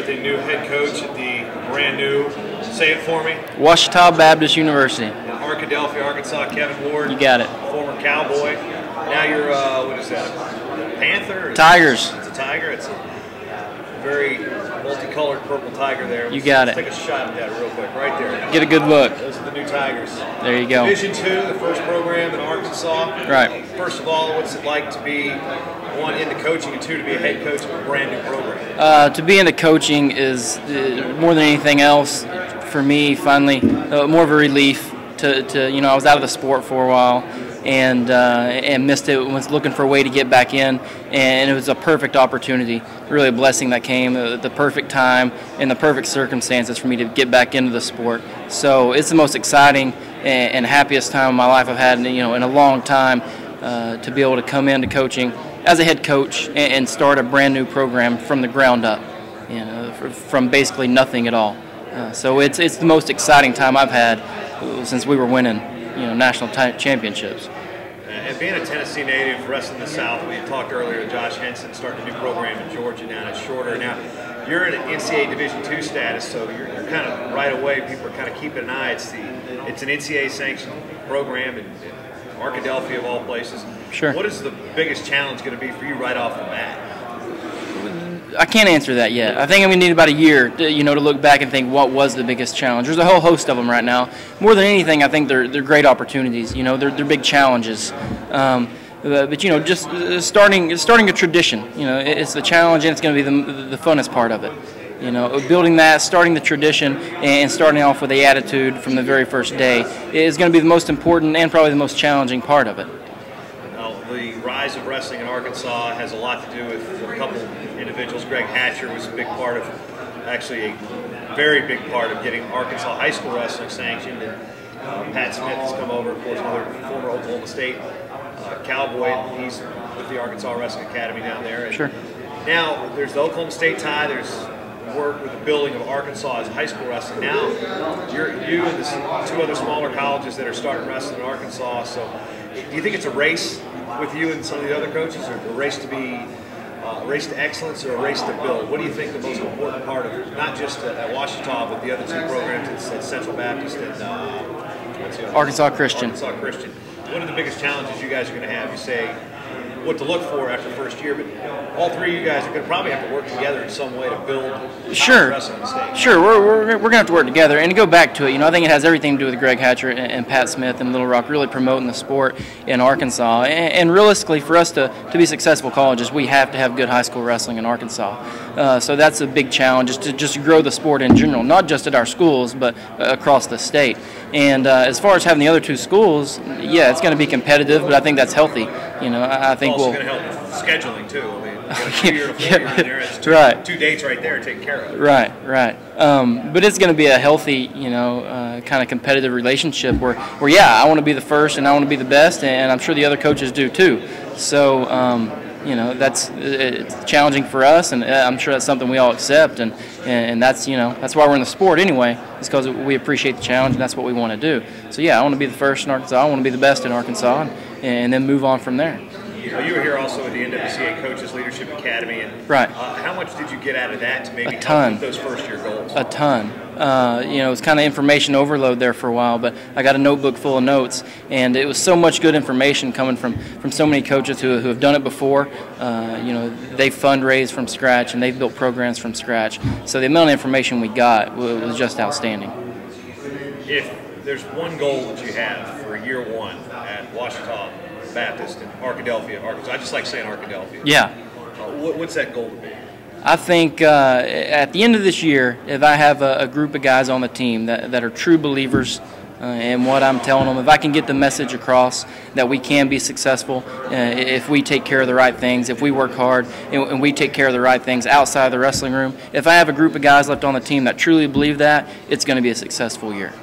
with a new head coach at the brand new, say it for me, Ouachita Baptist University. In Arkadelphia, Arkansas. Kevin Ward. You got it. Former Cowboy. Now you're, what is that, a Panther? Tigers. It's a tiger. It's a very multicolored purple tiger there. You got it. Take a shot at that real quick, right there. Get a good look. Those are the new Tigers. There you go. Division II, the first program in Arkansas. Right. First of all, what's it like to be, one, into coaching, and two, to be a head coach of a brand new program? To be into coaching is, more than anything else, for me, finally, more of a relief to I was out of the sport for a while and missed it, was looking for a way to get back in, and it was a perfect opportunity, really a blessing that came at the perfect time and the perfect circumstances for me to get back into the sport. So it's the most exciting and happiest time of my life I've had in a long time, to be able to come into coaching as a head coach and start a brand new program from the ground up, from basically nothing at all. So it's the most exciting time I've had since we were winning national championships. And being a Tennessee native, wrestling the South, we talked earlier to Josh Henson, starting a new program in Georgia down at Shorter. Now, you're in an NCAA Division II status, so you're kind of right away, people are kind of keeping an eye. It's an NCAA sanctioned program in Arkadelphia of all places. Sure. What is the biggest challenge going to be for you right off the bat? I can't answer that yet. I think I'm going to need about a year to look back and think what was the biggest challenge. There's a whole host of them right now. More than anything, I think they're great opportunities. They're big challenges. But just starting a tradition. It's the challenge, and it's going to be the funnest part of it. Building that, starting the tradition, and starting off with the attitude from the very first day is going to be the most important and probably the most challenging part of it. The rise of wrestling in Arkansas has a lot to do with a couple individuals. Greg Hatcher was a big part of, actually a very big part of getting Arkansas high school wrestling sanctioned. And Pat Smith has come over, of course, another former Oklahoma State Cowboy. He's with the Arkansas Wrestling Academy down there. And sure. Now there's the Oklahoma State tie. There's work with the building of Arkansas as high school wrestling. Now you and the two other smaller colleges that are starting wrestling in Arkansas. So do you think it's a race with you and some of the other coaches, or a race to be a race to excellence, or a race to build? What do you think the most important part of it, not just at Ouachita, but the other two programs at Central Baptist and Arkansas Christian? Arkansas Christian. What are the biggest challenges you guys are going to have? You say what to look for after the first year, but all three of you guys are going to probably have to work together in some way to build wrestling in the state. Sure, we're going to have to work together. And to go back to it, I think it has everything to do with Greg Hatcher and Pat Smith and Little Rock really promoting the sport in Arkansas. And realistically, for us to be successful colleges, we have to have good high school wrestling in Arkansas. So that's a big challenge, is to just grow the sport in general, not just at our schools, but across the state. And as far as having the other two schools, yeah, it's going to be competitive, but I think that's healthy. I think also going to help scheduling too. I mean, you got a 2 year to 4 year in there. It's two dates right there taken care of. Right. But it's going to be a healthy, kind of competitive relationship where yeah, I want to be the first and I want to be the best, and I'm sure the other coaches do too. So it's challenging for us, and I'm sure that's something we all accept, and that's that's why we're in the sport anyway. It's because we appreciate the challenge, and that's what we want to do. So yeah, I want to be the first in Arkansas. I want to be the best in Arkansas, and then move on from there. You were here also at the NWCA Coaches Leadership Academy, and right. How much did you get out of that to maybe help with those first year goals? A ton. It was kind of information overload there for a while, but I got a notebook full of notes, and it was so much good information coming from so many coaches who have done it before. They've fundraised from scratch, and they've built programs from scratch. So the amount of information we got was just outstanding. If there's one goal that you have for year one at Ouachita Baptist in Arkadelphia, Arkansas, I just like saying Arkadelphia. Yeah. What's that goal to be? I think at the end of this year, if I have a group of guys on the team that are true believers in what I'm telling them, if I can get the message across that we can be successful if we take care of the right things, if we work hard and we take care of the right things outside the wrestling room, if I have a group of guys left on the team that truly believe that, it's going to be a successful year.